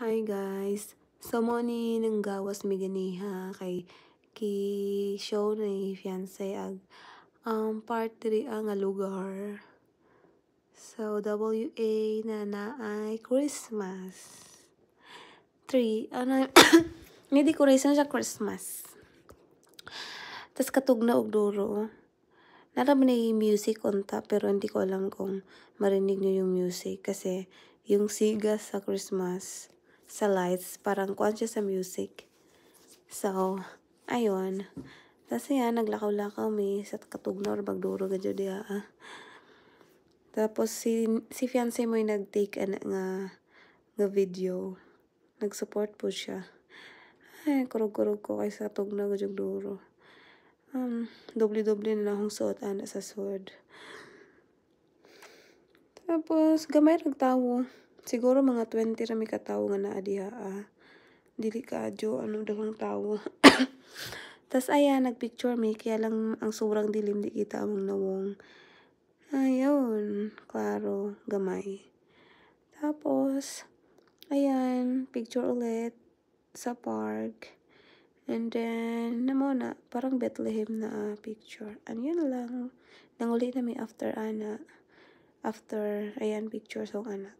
Hi guys! So mo ni nang gawas mi ganiha kay show ni fiance ag part diri nga lugar. So WA na naay Christmas tree may decoration sa Christmas. Tas katugna og duro. Nara man may music unta pero hindi ko alam kung marinig niyo yung music kasi yung siga sa Christmas sa lights parang kuan siya sa music. So, ayun. Tas yan, naglakaw-lakaw mi sa katugna or bagduro gadyo diha. Tapos si fiance mo yung nag-take nga video. Nag-support po siya. Ay, kurog-kurog ko kay sa tugna gadyo duro. Doble-doble na lang akong suot ana sa sword. Tapos, gamay nagtawo. Siguro mga 20 ra mi katawo nga naa diha. Dili kaadyo ano dalang tawo. Tas ayan, nagpicture mi kaya lang ang sobrang dilim di kita among nawong. Ayun, klaro, gamay. Tapos, ayan, picture ulit sa park. And then, namo na, parang Bethlehem na picture. Ano lang. Nanguli na mi after, ayan, picture song ana.